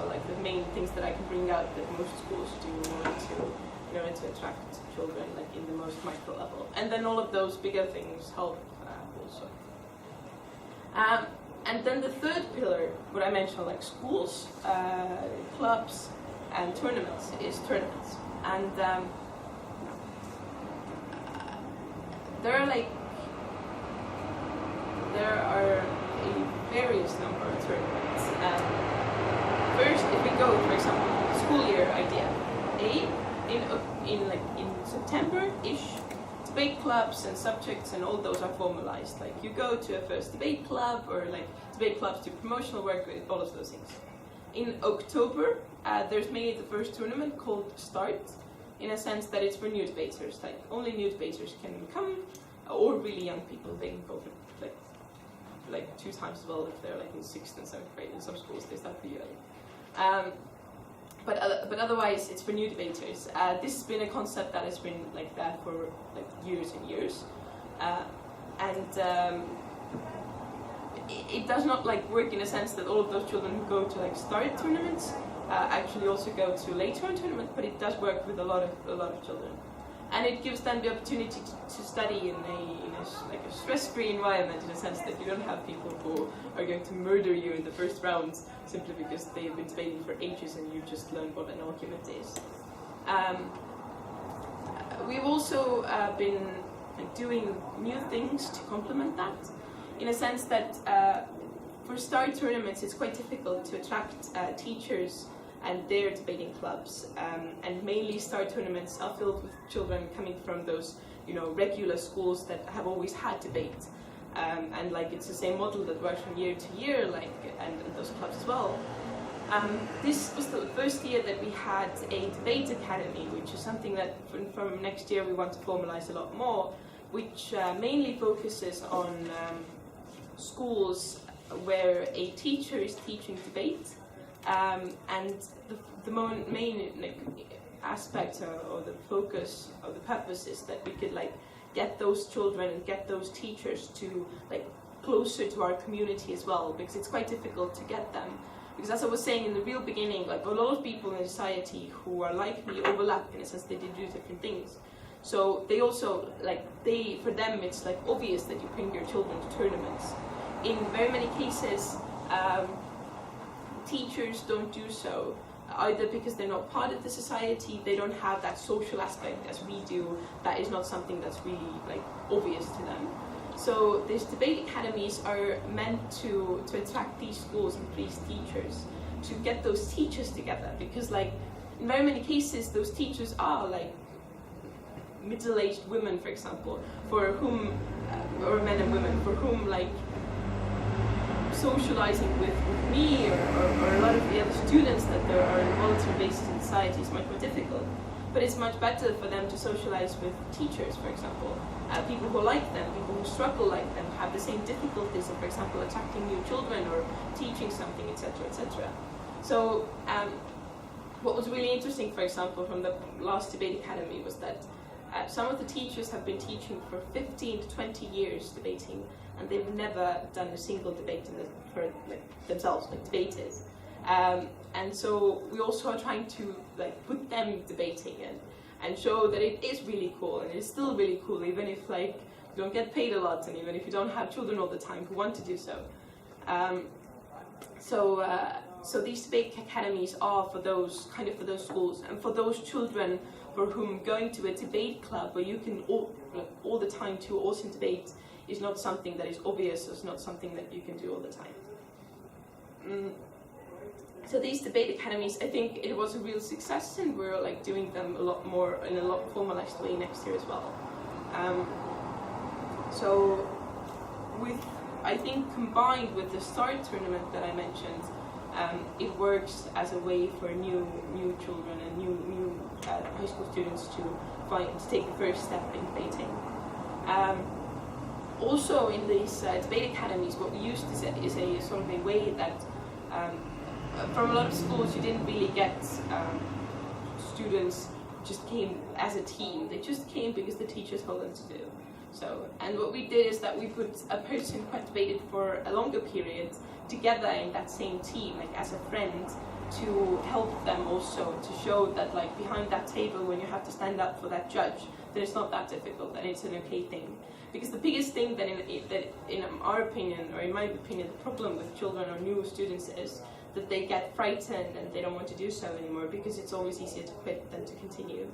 So like the main things that I can bring out that most schools do in order to attract children like in the most micro level. And then all of those bigger things help also. And then the third pillar, what I mentioned, like schools, clubs, and tournaments, is tournaments. And there are a various number of tournaments. First, if we go, for example, school year idea, in September-ish, debate clubs and subjects and all those are formalized. Like you go to a first debate club, or like debate clubs do promotional work, all of those things. In October, there's mainly the first tournament called Start, in a sense that it's for new debaters. Like only new debaters can come, or really young people. They can go for like 2 times as well if they're like in 6th and 7th grade. In some schools they start pretty early. But otherwise it's for new debaters. This has been a concept that has been like that for like years and years, and it does not like work in a sense that all of those children who go to like Start tournaments actually also go to later on tournaments, but it does work with a lot of children, and it gives them the opportunity to study in a stress-free environment, in a sense that you don't have people who are going to murder you in the first round simply because they've been debating for ages and you just learned what an argument is. We've also been doing new things to complement that, in a sense that for Start tournaments it's quite difficult to attract teachers and their debating clubs, and mainly Start tournaments are filled with children coming from those regular schools that have always had debate, and like it's the same model that works from year to year, like and those clubs as well. This was the first year that we had a debate academy, which is something that from next year we want to formalize a lot more, which mainly focuses on schools where a teacher is teaching debate, and the main aspect or the focus or the purpose is that we could like get those children and get those teachers to like closer to our community as well, because it's quite difficult to get them. Because as I was saying in the real beginning, like a lot of people in society who are like me overlap, in a sense they do different things. So they also for them it's like obvious that you bring your children to tournaments. In very many cases, teachers don't do so, either because they're not part of the society, they don't have that social aspect as we do. That is not something that's really like obvious to them. So these debate academies are meant to attract these schools and these teachers, to get those teachers together, because like in very many cases those teachers are like middle-aged women, for example, for whom or men and women for whom like socializing with me or a lot of the other students that there are on a voluntary basis in society is much more difficult. But it's much better for them to socialize with teachers, for example, people who like them, people who struggle like them, have the same difficulties of, for example, attracting new children or teaching something, etc., etc. So what was really interesting, for example, from the last debate academy was that some of the teachers have been teaching for 15 to 20 years debating, and they've never done a single debate for themselves, like debated. And so we also are trying to put them debating and show that it is really cool, and it's still really cool, even if you don't get paid a lot, and even if you don't have children all the time who want to do so. So these debate academies are for those schools and for those children for whom going to a debate club where you can all the time do awesome debate is not something that is obvious, it's not something that you can do all the time. So these debate academies, I think it was a real success, and we're doing them a lot more in a lot formalized way next year as well. So I think combined with the START tournament that I mentioned, it works as a way for new children and new high school students to take the first step in debating. Also in these debate academies, what we used is a sort of a way that from a lot of schools you didn't really get students just came as a team. They just came because the teachers told them to do so. And what we did is that we put a person who had debated for a longer period together in that same team, as a friend, to help them also to show that like behind that table when you have to stand up for that judge, that it's not that difficult and it's an okay thing. Because the biggest thing that in our opinion, or in my opinion, the problem with children or new students is that they get frightened and they don't want to do so anymore because it's always easier to quit than to continue.